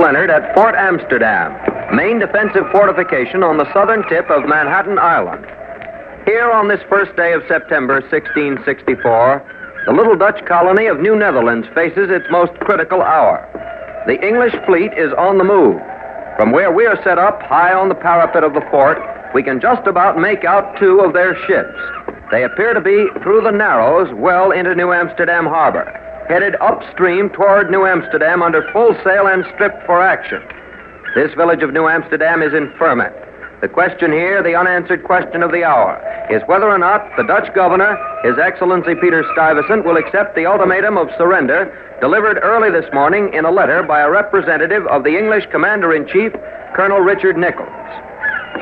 Leonard at Fort Amsterdam, main defensive fortification on the southern tip of Manhattan Island. Here on this first day of September 1664, the little Dutch colony of New Netherlands faces its most critical hour. The English fleet is on the move. From where we are set up high on the parapet of the fort, we can just about make out two of their ships. They appear to be through the Narrows well into New Amsterdam harbor, headed upstream toward New Amsterdam under full sail and stripped for action. This village of New Amsterdam is in ferment. The question here, the unanswered question of the hour, is whether or not the Dutch governor, His Excellency Peter Stuyvesant, will accept the ultimatum of surrender delivered early this morning in a letter by a representative of the English Commander-in-Chief, Colonel Richard Nichols.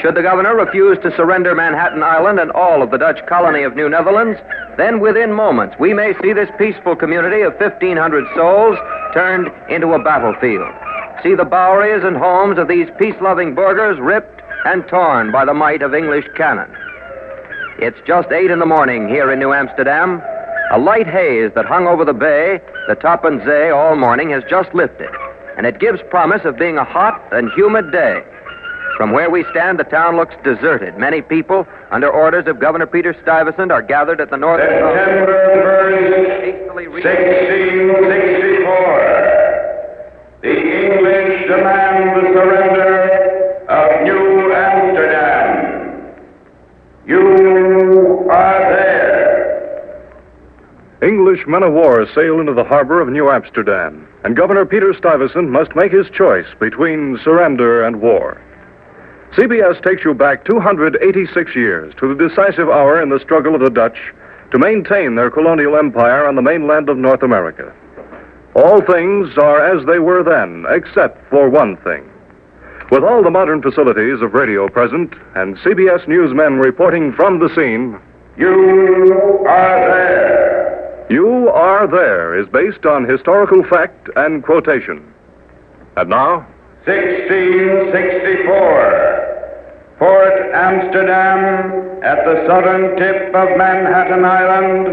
Should the governor refuse to surrender Manhattan Island and all of the Dutch colony of New Netherlands, then within moments we may see this peaceful community of 1,500 souls turned into a battlefield. See the boweries and homes of these peace-loving burghers ripped and torn by the might of English cannon. It's just 8 in the morning here in New Amsterdam. A light haze that hung over the bay, the Tappan Zee, all morning has just lifted, and it gives promise of being a hot and humid day. From where we stand, the town looks deserted. Many people, under orders of Governor Peter Stuyvesant, are gathered at the north end. September 1st, 1664. The English demand the surrender of New Amsterdam. You are there. English men of war sail into the harbor of New Amsterdam, and Governor Peter Stuyvesant must make his choice between surrender and war. CBS takes you back 286 years to the decisive hour in the struggle of the Dutch to maintain their colonial empire on the mainland of North America. All things are as they were then, except for one thing. With all the modern facilities of radio present and CBS newsmen reporting from the scene, You are there. You Are There is based on historical fact and quotation. And now, 1664. Fort Amsterdam at the southern tip of Manhattan Island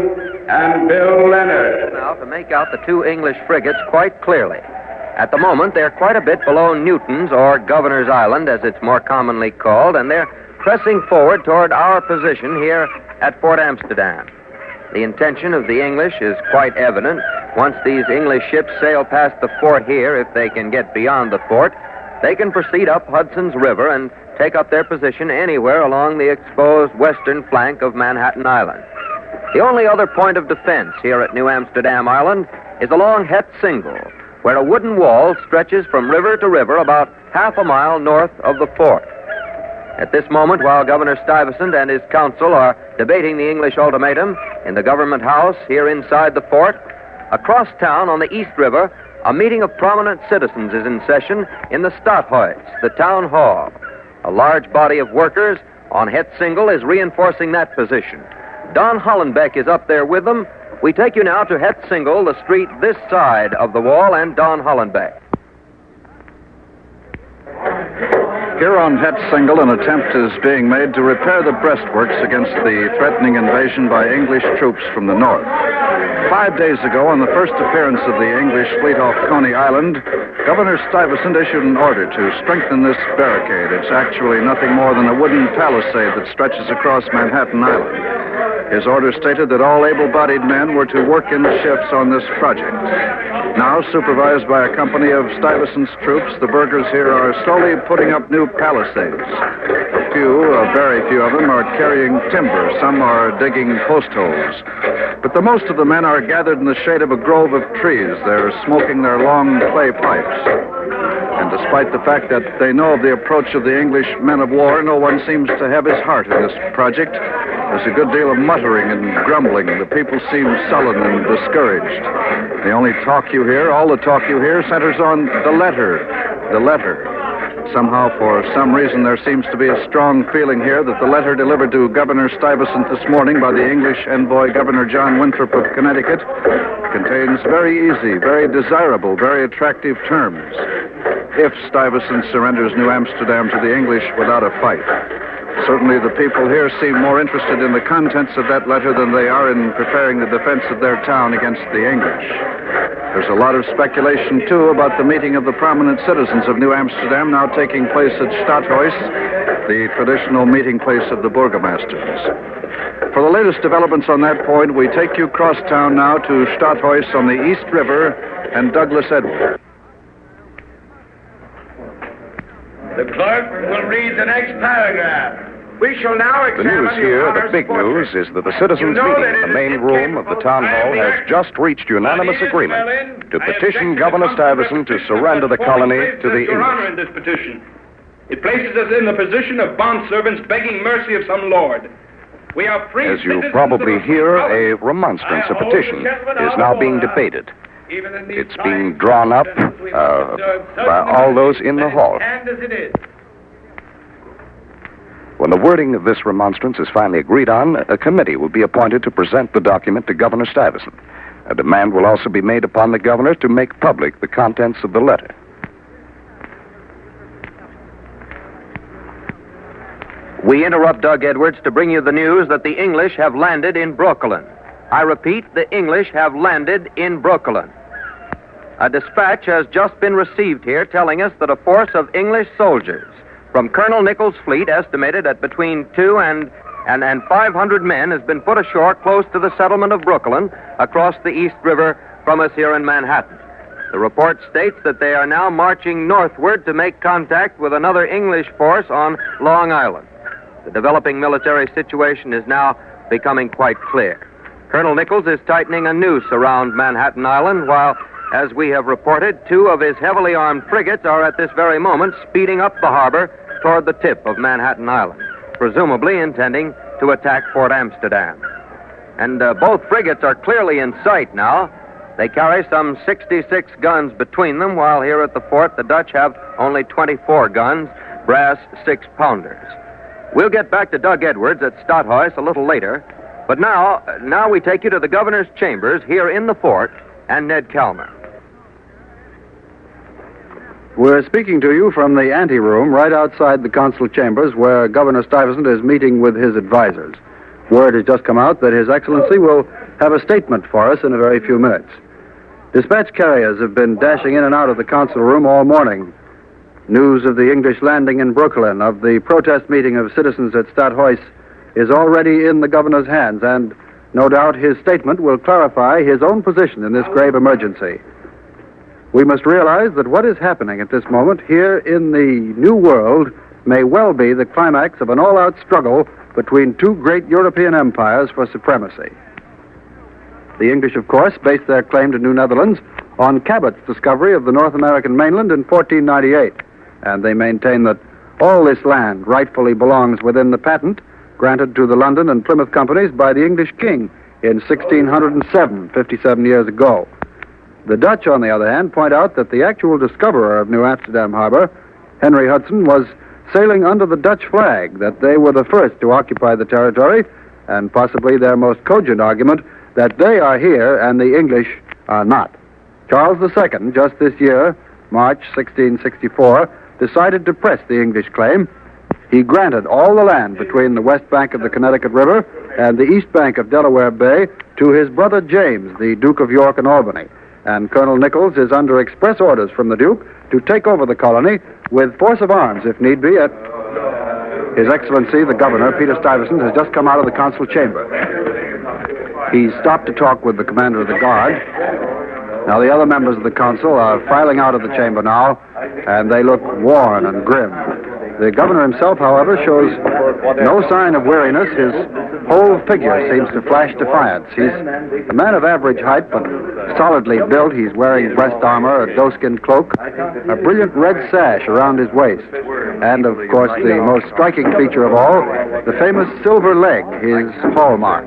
and Bill Leonard. Now to make out the two English frigates quite clearly. At the moment, they're quite a bit below Newton's, or Governor's Island, as it's more commonly called, and they're pressing forward toward our position here at Fort Amsterdam. The intention of the English is quite evident. Once these English ships sail past the fort here, if they can get beyond the fort, they can proceed up Hudson's River and take up their position anywhere along the exposed western flank of Manhattan Island. The only other point of defense here at New Amsterdam Island is along Het Single, where a wooden wall stretches from river to river about half a mile north of the fort. At this moment, while Governor Stuyvesant and his council are debating the English ultimatum in the government house here inside the fort, across town on the East River, a meeting of prominent citizens is in session in the Stadhuis, the town hall. A large body of workers on Het Single is reinforcing that position. Don Hollenbeck is up there with them. We take you now to Het Single, the street this side of the wall, and Don Hollenbeck. Here on Het Single, an attempt is being made to repair the breastworks against the threatening invasion by English troops from the north. 5 days ago, on the first appearance of the English fleet off Coney Island, Governor Stuyvesant issued an order to strengthen this barricade. It's actually nothing more than a wooden palisade that stretches across Manhattan Island. His order stated that all able-bodied men were to work in shifts on this project. Now, supervised by a company of Stuyvesant's troops, the burghers here are slowly putting up new palisades. A very few of them are carrying timber. Some are digging post holes. But the most of the men are gathered in the shade of a grove of trees. They're smoking their long clay pipes. And despite the fact that they know of the approach of the English men of war, no one seems to have his heart in this project. There's a good deal of muttering and grumbling. The people seem sullen and discouraged. The only talk you hear, all the talk you hear, centers on the letter. The letter. Somehow, for some reason, there seems to be a strong feeling here that the letter delivered to Governor Stuyvesant this morning by the English envoy, Governor John Winthrop of Connecticut, contains very easy, very desirable, very attractive terms. If Stuyvesant surrenders New Amsterdam to the English without a fight. Certainly the people here seem more interested in the contents of that letter than they are in preparing the defense of their town against the English. There's a lot of speculation, too, about the meeting of the prominent citizens of New Amsterdam now taking place at Stadhuis, the traditional meeting place of the burgomasters. For the latest developments on that point, we take you cross town now to Stadhuis on the East River and Douglas Edwards. The clerk will read the next paragraph. We shall now The news here, the big news, is that the citizens' meeting in the main room of the town hall has just reached unanimous agreement to petition Governor Stuyvesant to surrender the colony to the English. In this petition. It places us in the position of bondservants begging mercy of some lord. We are free. As you probably hear, a remonstrance, a petition, is now being debated. It's being drawn up by all those in the hall. When the wording of this remonstrance is finally agreed on, a committee will be appointed to present the document to Governor Stuyvesant. A demand will also be made upon the governor to make public the contents of the letter. We interrupt Doug Edwards to bring you the news that the English have landed in Brooklyn. I repeat, the English have landed in Brooklyn. A dispatch has just been received here telling us that a force of English soldiers from Colonel Nichols' fleet, estimated at between 200 and 500 men, has been put ashore close to the settlement of Brooklyn across the East River from us here in Manhattan. The report states that they are now marching northward to make contact with another English force on Long Island. The developing military situation is now becoming quite clear. Colonel Nichols is tightening a noose around Manhattan Island, while, as we have reported, 2 of his heavily armed frigates are at this very moment speeding up the harbor toward the tip of Manhattan Island, presumably intending to attack Fort Amsterdam. And both frigates are clearly in sight now. They carry some 66 guns between them, while here at the fort the Dutch have only 24 guns, brass 6-pounders. We'll get back to Doug Edwards at Stadhuis a little later, but now we take you to the governor's chambers here in the fort and Ned Calmer. We're speaking to you from the anteroom right outside the council chambers where Governor Stuyvesant is meeting with his advisors. Word has just come out that His Excellency will have a statement for us in a very few minutes. Dispatch carriers have been dashing in and out of the council room all morning. News of the English landing in Brooklyn, of the protest meeting of citizens at Stadhuis, is already in the governor's hands, and no doubt his statement will clarify his own position in this grave emergency. We must realize that what is happening at this moment here in the New World may well be the climax of an all-out struggle between 2 great European empires for supremacy. The English, of course, based their claim to New Netherlands on Cabot's discovery of the North American mainland in 1498, and they maintain that all this land rightfully belongs within the patent granted to the London and Plymouth companies by the English king in 1607, 57 years ago. The Dutch, on the other hand, point out that the actual discoverer of New Amsterdam Harbor, Henry Hudson, was sailing under the Dutch flag, that they were the first to occupy the territory, and possibly their most cogent argument that they are here and the English are not. Charles II, just this year, March 1664, decided to press the English claim. He granted all the land between the west bank of the Connecticut River and the east bank of Delaware Bay to his brother James, the Duke of York and Albany. And Colonel Nichols is under express orders from the Duke to take over the colony with force of arms, if need be, at... His Excellency, the Governor, Peter Stuyvesant, has just come out of the council chamber. He's stopped to talk with the commander of the guard. Now, the other members of the council are filing out of the chamber now, and they look worn and grim. The governor himself, however, shows no sign of weariness. His whole figure seems to flash defiance. He's a man of average height, but solidly built. He's wearing breast armor, a doeskin cloak, a brilliant red sash around his waist, and, of course, the most striking feature of all, the famous silver leg, his hallmark.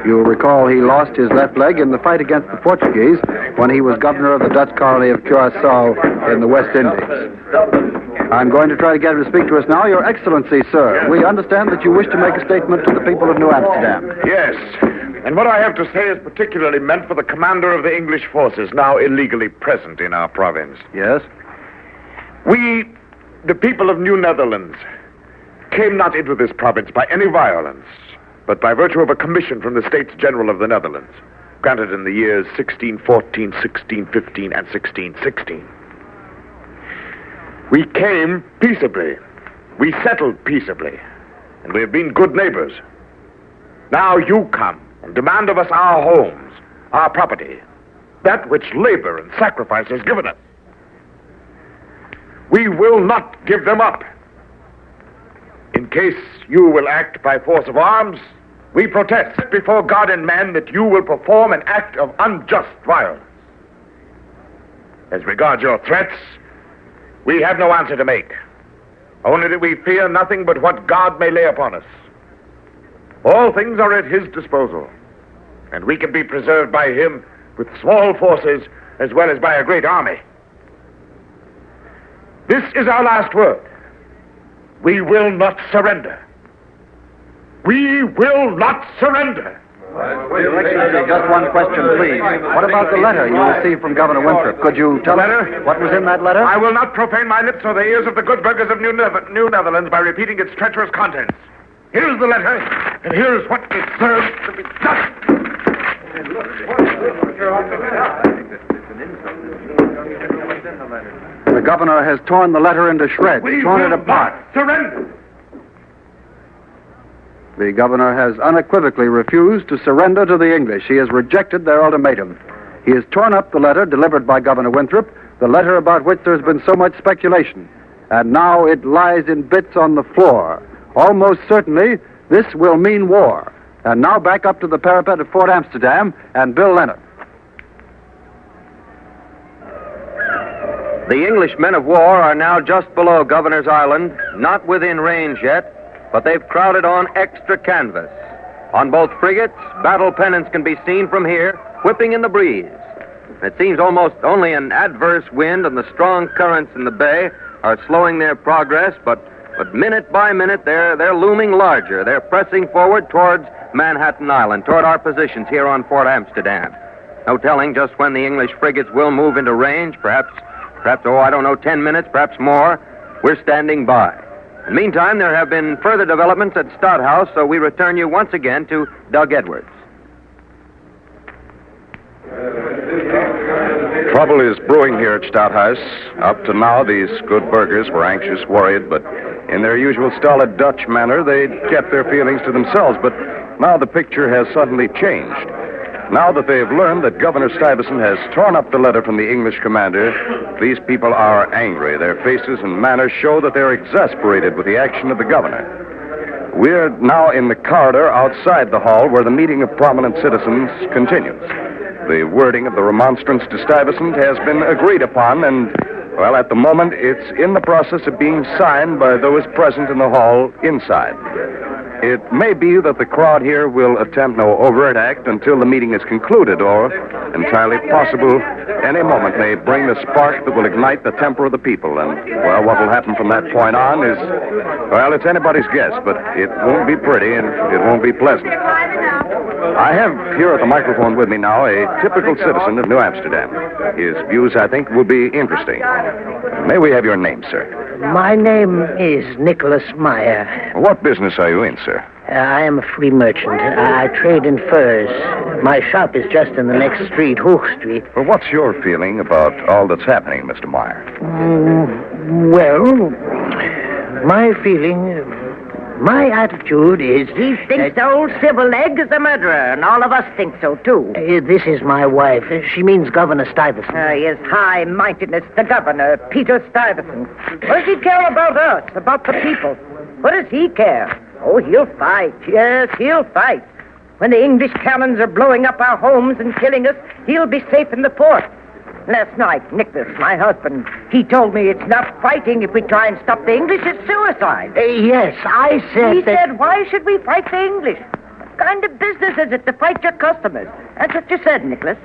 You'll recall he lost his left leg in the fight against the Portuguese when he was governor of the Dutch colony of Curaçao in the West Indies. I'm going to try to get him to speak to us now. Your Excellency, sir, we understand that you wish to make a statement to the people of New Amsterdam. Yes, and what I have to say is particularly meant for the commander of the English forces now illegally present in our province. Yes? We, the people of New Netherlands, came not into this province by any violence, but by virtue of a commission from the States General of the Netherlands, granted in the years 1614, 1615, and 1616. We came peaceably. We settled peaceably. And we have been good neighbors. Now you come and demand of us our homes, our property, that which labor and sacrifice has given us. We will not give them up. In case you will act by force of arms, we protest before God and man that you will perform an act of unjust violence. As regards your threats, we have no answer to make, only that we fear nothing but what God may lay upon us. All things are at his disposal, and we can be preserved by him with small forces as well as by a great army. This is our last word. We will not surrender. We will not surrender. Your Excellency, just one question, please. What about the letter you received from Governor Winthrop? Could you tell us what was in that letter? I will not profane my lips or the ears of the good burghers of New Netherlands by repeating its treacherous contents. Here's the letter, and here's what deserves to be done. The governor has torn the letter into shreds, torn it apart. Surrender. The governor has unequivocally refused to surrender to the English. He has rejected their ultimatum. He has torn up the letter delivered by Governor Winthrop, the letter about which there's been so much speculation. And now it lies in bits on the floor. Almost certainly, this will mean war. And now back up to the parapet of Fort Amsterdam and Bill Leonard. The English men of war are now just below Governor's Island, not within range yet, but they've crowded on extra canvas. On both frigates, battle pennants can be seen from here, whipping in the breeze. It seems almost only an adverse wind and the strong currents in the bay are slowing their progress, but minute by minute they're looming larger. They're pressing forward towards Manhattan Island, toward our positions here on Fort Amsterdam. No telling just when the English frigates will move into range, perhaps, 10 minutes, perhaps more. We're standing by. In the meantime, there have been further developments at Stouthouse, so we return you once again to Doug Edwards. Trouble is brewing here at Stouthouse. Up to now, these good burghers were anxious, worried, but in their usual stolid Dutch manner, they kept their feelings to themselves. But now the picture has suddenly changed. Now that they've learned that Governor Stuyvesant has torn up the letter from the English commander, these people are angry. Their faces and manners show that they're exasperated with the action of the governor. We're now in the corridor outside the hall where the meeting of prominent citizens continues. The wording of the remonstrance to Stuyvesant has been agreed upon, and, well, at the moment, it's in the process of being signed by those present in the hall inside. It may be that the crowd here will attempt no overt act until the meeting is concluded, or, entirely possible, any moment may bring the spark that will ignite the temper of the people. And, well, what will happen from that point on is, well, it's anybody's guess, but it won't be pretty and it won't be pleasant. I have here at the microphone with me now a typical citizen of New Amsterdam. His views, I think, will be interesting. May we have your name, sir? My name is Nicholas Meyer. What business are you in, sir? I am a free merchant. I trade in furs. My shop is just in the next street, Hoch Street. Well, what's your feeling about all that's happening, Mr. Meyer? Well, my feeling... My attitude is... He thinks the old civil leg is a murderer, and all of us think so, too. This is my wife. She means Governor Stuyvesant. His high-mindedness, the governor, Peter Stuyvesant. What does he care about us, about the people? What does he care? Oh, he'll fight. Yes, he'll fight. When the English cannons are blowing up our homes and killing us, he'll be safe in the fort. Last night, Nicholas, my husband, he told me it's not fighting if we try and stop the English, it's suicide. Yes, I said He said, why should we fight the English? What kind of business is it to fight your customers? That's what you said, Nicholas.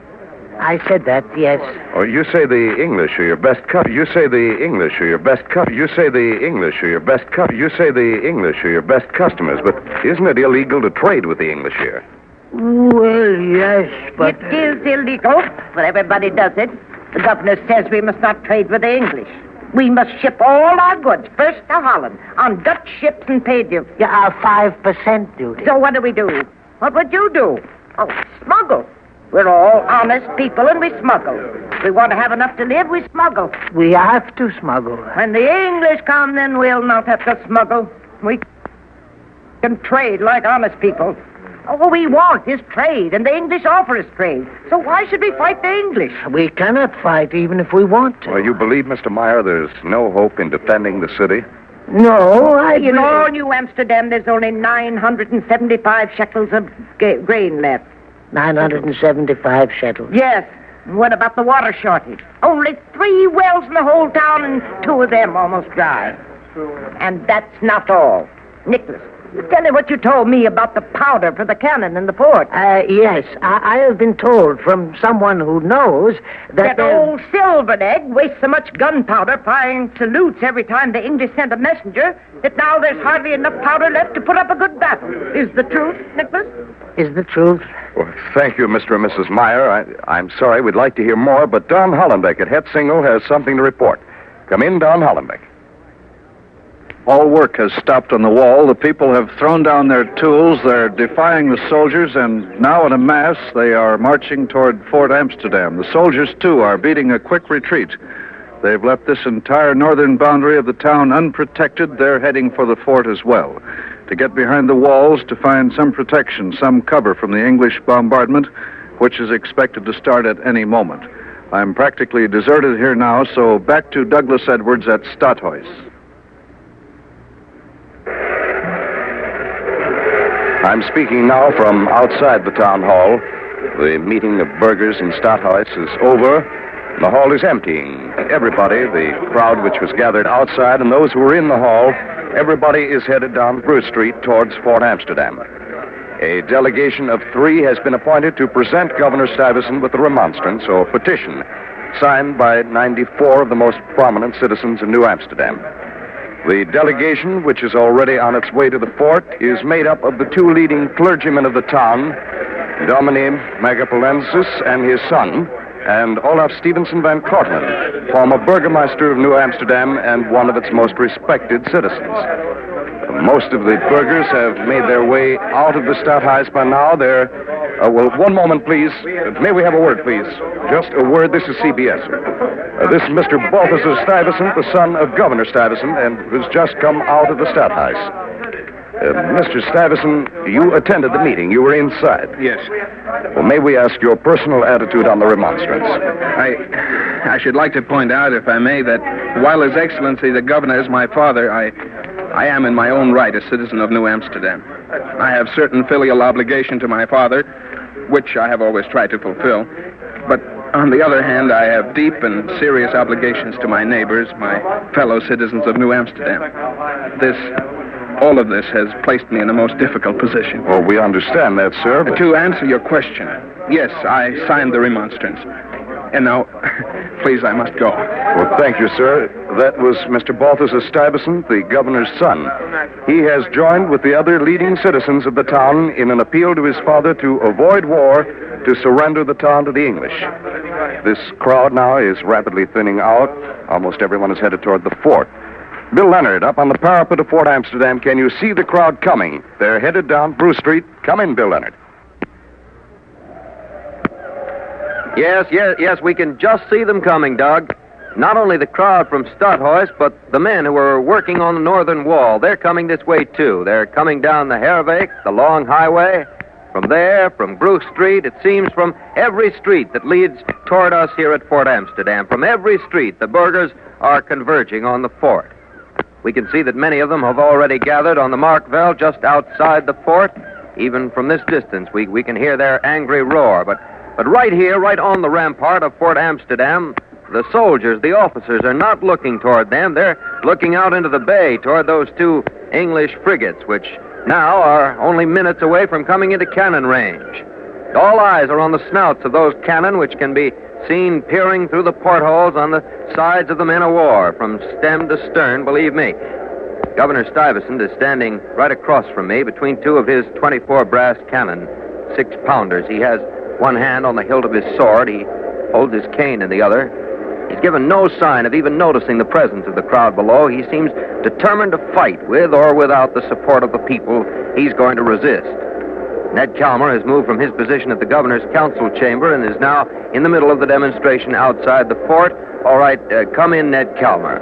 I said that, yes. Oh, you say the English are your best customers. You say the English are your best customers. You say the English are your best customers. You say the English are your best customers. But isn't it illegal to trade with the English here? Well, yes, but... It is illegal, but everybody does it. The governor says we must not trade with the English. We must ship all our goods first to Holland on Dutch ships and pay duty. Yeah, 5% duty. So what do we do? What would you do? Oh, smuggle. We're all honest people, and we smuggle. We want to have enough to live, we smuggle. We have to smuggle. When the English come, then we'll not have to smuggle. We can trade like honest people. All we want is trade, and the English offer us trade. So why should we fight the English? We cannot fight even if we want to. Well, you believe, Mr. Meyer, there's no hope in defending the city? No, In all New Amsterdam, there's only 975 shekels of grain left. 975 shekels. Yes. What about the water shortage? Only 3 wells in the whole town, and 2 of them almost dry. And that's not all. Nicholas, tell me what you told me about the powder for the cannon in the fort. Yes, I have been told from someone who knows that old Silverleg wastes so much gunpowder firing salutes every time the English send a messenger that now there's hardly enough powder left to put up a good battle. Is the truth, Nicholas? Is the truth? Well, thank you, Mr. and Mrs. Meyer. I'm sorry, we'd like to hear more, but Don Hollenbeck at Hetzingle has something to report. Come in, Don Hollenbeck. All work has stopped on the wall. The people have thrown down their tools. They're defying the soldiers, and now in a mass, they are marching toward Fort Amsterdam. The soldiers, too, are beating a quick retreat. They've left this entire northern boundary of the town unprotected. They're heading for the fort as well, to get behind the walls to find some protection, some cover from the English bombardment, which is expected to start at any moment. I'm practically deserted here now, so back to Douglas Edwards at Stadhuis. I'm speaking now from outside the town hall. The meeting of burghers in Stadhuis is over. The hall is emptying. Everybody, the crowd which was gathered outside and those who were in the hall, everybody is headed down Bruce Street towards Fort Amsterdam. A delegation of 3 has been appointed to present Governor Stuyvesant with a remonstrance or petition signed by 94 of the most prominent citizens of New Amsterdam. The delegation, which is already on its way to the fort, is made up of the 2 leading clergymen of the town, Dominee Magapalensis and his son, and Olaf Stevenson van Kortlandt, former burgomaster of New Amsterdam and one of its most respected citizens. Most of the burghers have made their way out of the Stadhuis by now. One moment, please. May we have a word, please? Just a word. This is CBS. This is Mr. Balthazar Stuyvesant, the son of Governor Stuyvesant, and who's just come out of the Stadhuis. Mr. Stuyvesant, you attended the meeting. You were inside. Yes. Well, may we ask your personal attitude on the remonstrance? I should like to point out, if I may, that while His Excellency the Governor is my father, I am in my own right a citizen of New Amsterdam. I have certain filial obligation to my father, which I have always tried to fulfill. But on the other hand, I have deep and serious obligations to my neighbors, my fellow citizens of New Amsterdam. All of this has placed me in a most difficult position. Well, we understand that, sir. But... To answer your question, yes, I signed the remonstrance. And now, please, I must go. Well, thank you, sir. That was Mr. Balthazar Stuyvesant, the governor's son. He has joined with the other leading citizens of the town in an appeal to his father to avoid war, to surrender the town to the English. This crowd now is rapidly thinning out. Almost everyone is headed toward the fort. Bill Leonard, up on the parapet of Fort Amsterdam, can you see the crowd coming? They're headed down Bruce Street. Come in, Bill Leonard. Yes, we can just see them coming, Doug. Not only the crowd from Stadhuis, but the men who are working on the northern wall. They're coming this way, too. They're coming down the Herweg, the long highway. From there, from Bruce Street, it seems from every street that leads toward us here at Fort Amsterdam. From every street, the burghers are converging on the fort. We can see that many of them have already gathered on the Markveld just outside the fort. Even from this distance, we can hear their angry roar. But right here, right on the rampart of Fort Amsterdam, the soldiers, the officers, are not looking toward them. They're looking out into the bay toward those 2 English frigates, which now are only minutes away from coming into cannon range. All eyes are on the snouts of those cannon, which can be seen peering through the portholes on the sides of the men of war, from stem to stern, believe me. Governor Stuyvesant is standing right across from me between 2 of his 24 brass cannon, 6-pounders. He has one hand on the hilt of his sword. He holds his cane in the other. He's given no sign of even noticing the presence of the crowd below. He seems determined to fight with or without the support of the people he's going to resist. Ned Calmer has moved from his position at the governor's council chamber and is now in the middle of the demonstration outside the fort. All right, come in, Ned Calmer.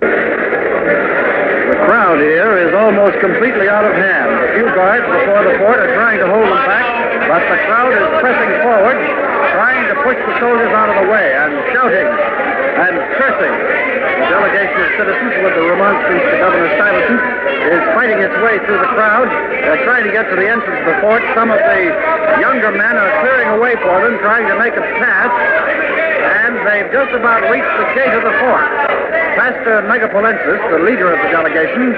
The crowd here is almost completely out of hand. A few guards before the fort are trying to hold them back, but the crowd is pressing forward, trying to push the soldiers out of the way and shouting and cursing. The delegation of citizens with the remonstrance to Governor Stuyvesant is fighting its way through the crowd. They're trying to get to the entrance of the fort. Some of the younger men are clearing a way for them, trying to make a pass, and they've just about reached the gate of the fort. Pastor Megapolensis, the leader of the delegation,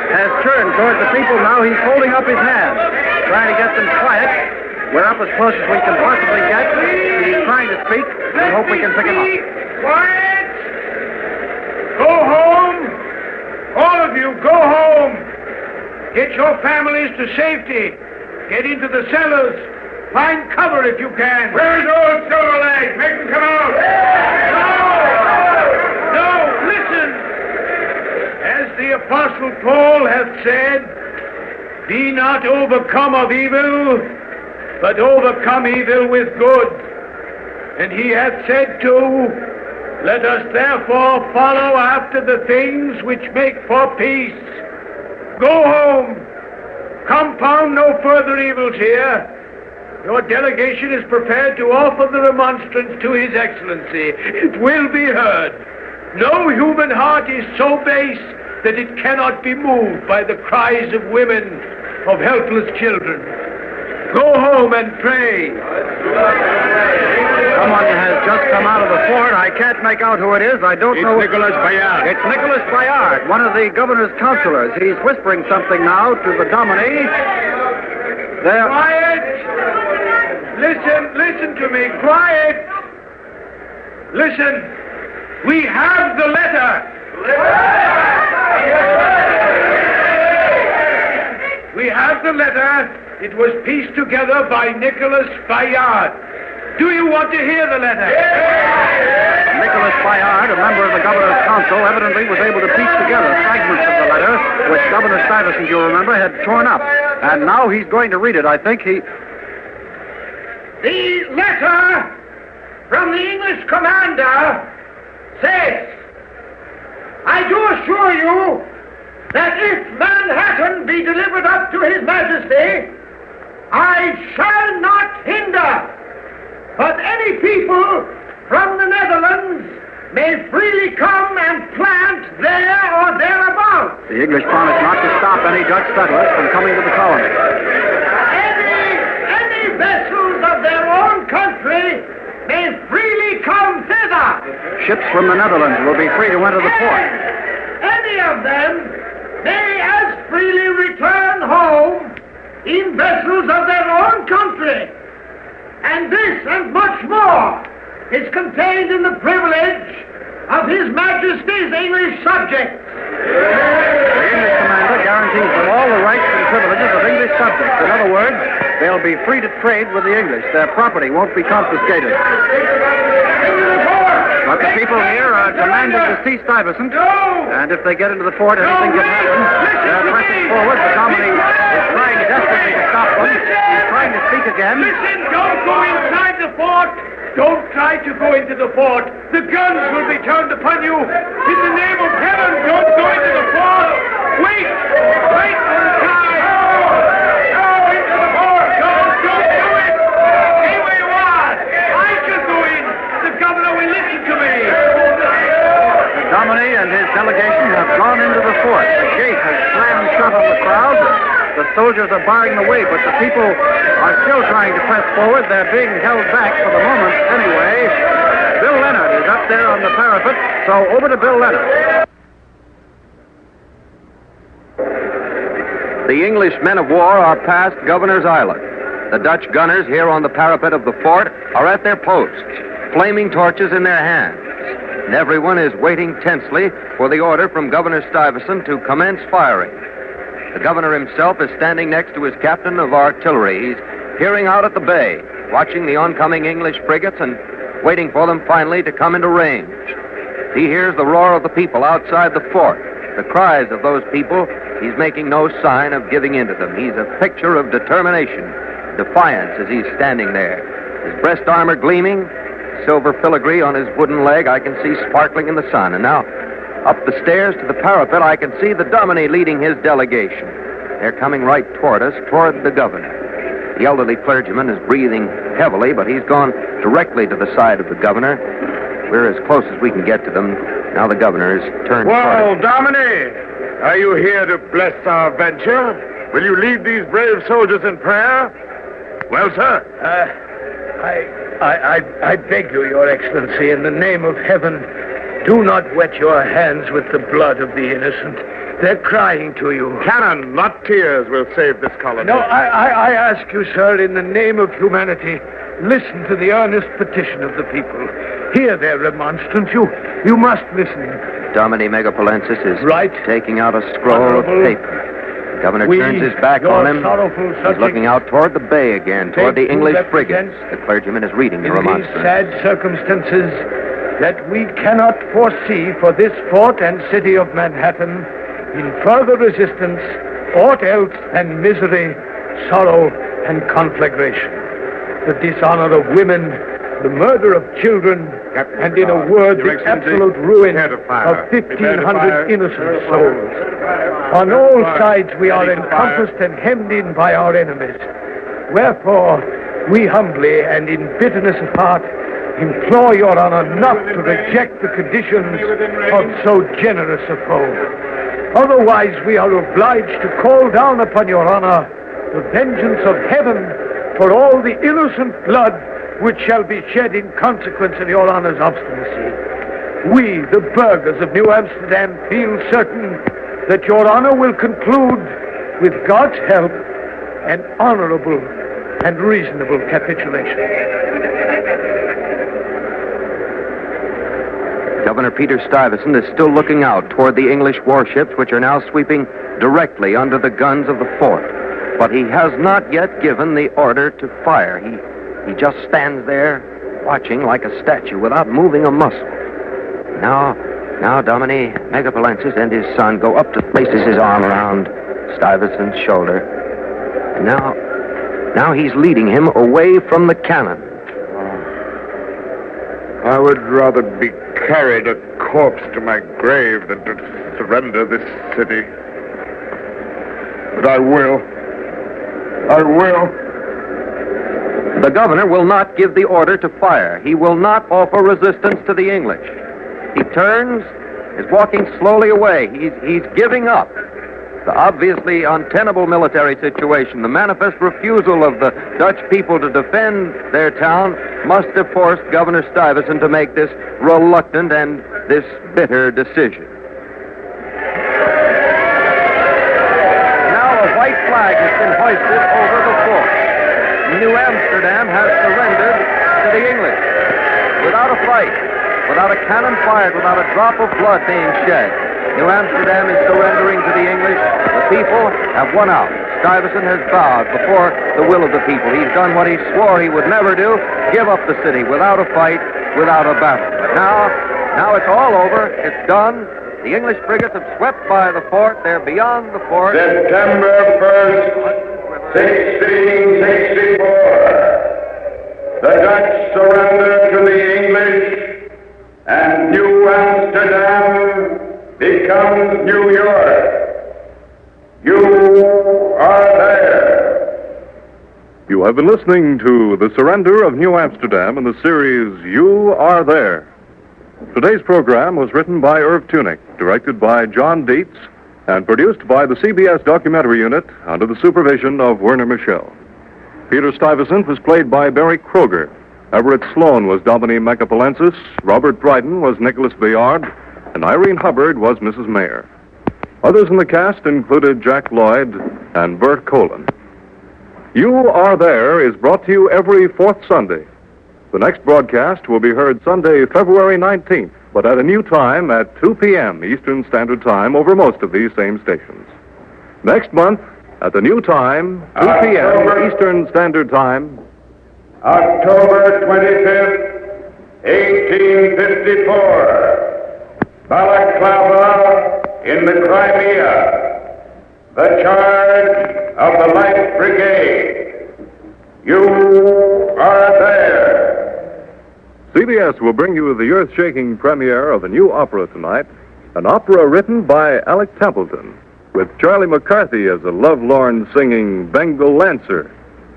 has turned towards the people. Now he's holding up his hands, trying to get them quiet. We're up as close as we can possibly get. He's trying to speak. We hope we can pick him up. Quiet! Go home! All of you, go home! Get your families to safety. Get into the cellars. Find cover if you can. Where's old Silverleg? Make him come out! No, listen! As the Apostle Paul hath said, be not overcome of evil, but overcome evil with good. And he hath said too, let us therefore follow after the things which make for peace. Go home. Compound no further evils here. Your delegation is prepared to offer the remonstrance to His Excellency. It will be heard. No human heart is so base that it cannot be moved by the cries of women, of helpless children. Go home and pray. Someone has just come out of the fort. I can't make out who it is. I don't know. It's Nicholas Bayard. It's Nicholas Bayard, one of the governor's counselors. He's whispering something now to the dominie. There. Quiet! Listen to me. Quiet! Listen. We have the letter. We have the letter. It was pieced together by Nicholas Bayard. Do you want to hear the letter? Nicholas Bayard, a member of the governor's council, evidently was able to piece together fragments of the letter, which Governor Stuyvesant, you remember, had torn up. And now he's going to read it. I think he... The letter from the English commander says, I do assure you that if Manhattan be delivered up to His Majesty, I shall not hinder, but any people from the Netherlands may freely come and plant there or thereabouts. The English promised not to stop any Dutch settlers from coming to the colony. Any vessels of their own country may freely come thither. Ships from the Netherlands will be free to enter the port. Any of them may as freely return home in vessels of their own country. And this and much more is contained in the privilege of His Majesty's English subjects. The English commander guarantees them all the rights and privileges of English subjects. In other words, they'll be free to trade with the English. Their property won't be confiscated. But the people here are demanding to see Stuyvesant, and if they get into the fort, anything can happen. They're pressing forward. The dominie is trying desperately to stop them. He's trying to speak again. Listen, don't go inside the fort. Don't try to go into the fort. The guns will be turned upon you. In the name of heaven, don't go into the fort. Wait for the time. No, into the fort. Don't do it. Stay where you are. I shall go in. The governor will listen to me. The dominie and his delegation have gone into the fort. The gate has slammed shut on the crowd. The soldiers are barring the way, but the people are still trying to press forward. They're being held back for the moment anyway. Bill Leonard is up there on the parapet, so over to Bill Leonard. The English men of war are past Governor's Island. The Dutch gunners here on the parapet of the fort are at their posts, flaming torches in their hands. And everyone is waiting tensely for the order from Governor Stuyvesant to commence firing. The governor himself is standing next to his captain of artillery. He's peering out at the bay, watching the oncoming English frigates and waiting for them finally to come into range. He hears the roar of the people outside the fort, the cries of those people. He's making no sign of giving in to them. He's a picture of determination, defiance as he's standing there. His breast armor gleaming, silver filigree on his wooden leg I can see sparkling in the sun. And now, up the stairs to the parapet, I can see the Dominie leading his delegation. They're coming right toward us, toward the governor. The elderly clergyman is breathing heavily, but he's gone directly to the side of the governor. We're as close as we can get to them. Now the governor is turned Well, toward us. Dominie, are you here to bless our venture? Will you lead these brave soldiers in prayer? Well, sir. I beg you, Your Excellency, in the name of heaven, do not wet your hands with the blood of the innocent. They're crying to you. Cannon, not tears, will save this colony. No, I ask you, sir, in the name of humanity, listen to the earnest petition of the people. Hear their remonstrance. You must listen. Dominie Megapolensis is Right. taking out a scroll Honorable, of paper. The governor we, turns his back your on him. sorrowful He's subjects, looking out toward the bay again, toward the take to English represent frigates. The clergyman is reading the in these remonstrance. sad circumstances that we cannot foresee for this fort and city of Manhattan in further resistance aught else than misery, sorrow, and conflagration. The dishonor of women, the murder of children, and in a word, the absolute ruin of 1,500 innocent souls. On all sides we are encompassed and hemmed in by our enemies. Wherefore, we humbly and in bitterness of heart implore your honor not to reject the conditions of so generous a foe. Otherwise, we are obliged to call down upon your honor the vengeance of heaven for all the innocent blood which shall be shed in consequence of your honor's obstinacy. We, the burghers of New Amsterdam, feel certain that your honor will conclude, with God's help, an honorable and reasonable capitulation. Governor Peter Stuyvesant is still looking out toward the English warships, which are now sweeping directly under the guns of the fort. But he has not yet given the order to fire. He just stands there, watching like a statue, without moving a muscle. Now Dominie Megapolensis and his son go up to places his arm around Stuyvesant's shoulder. And now he's leading him away from the cannon. I would rather be carried a corpse to my grave than to surrender this city. But I will. The governor will not give the order to fire. He will not offer resistance to the English. He turns, is walking slowly away. He's giving up. The obviously untenable military situation, the manifest refusal of the Dutch people to defend their town, must have forced Governor Stuyvesant to make this reluctant and this bitter decision. Now a white flag has been hoisted over the fort. New Amsterdam has surrendered to the English without a fight, without a cannon fired, without a drop of blood being shed. New Amsterdam is surrendering to the English. The people have won out. Stuyvesant has bowed before the will of the people. He's done what he swore he would never do, give up the city without a fight, without a battle. But now it's all over. It's done. The English frigates have swept by the fort. They're beyond the fort. September 1st, 1664. The Dutch surrender to the English, and New Amsterdam becomes New York. You are there. You have been listening to The Surrender of New Amsterdam in the series You Are There. Today's program was written by Irv Tunick, directed by John Dietz, and produced by the CBS Documentary Unit under the supervision of Werner Michel. Peter Stuyvesant was played by Barry Kroger. Everett Sloan was Dominie Megapolensis. Robert Dryden was Nicholas Bayard. And Irene Hubbard was Mrs. Mayer. Others in the cast included Jack Lloyd and Bert Colin. You Are There is brought to you every fourth Sunday. The next broadcast will be heard Sunday, February 19th, but at a new time at 2 p.m. Eastern Standard Time over most of these same stations. Next month, at the new time, 2 p.m. Eastern Standard Time. October 25th, 1854. Balaclava in the Crimea. The charge of the Light Brigade. You are there. CBS will bring you the earth-shaking premiere of a new opera tonight, an opera written by Alec Templeton, with Charlie McCarthy as a lovelorn singing Bengal Lancer.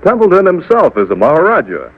Templeton himself is a Maharaja.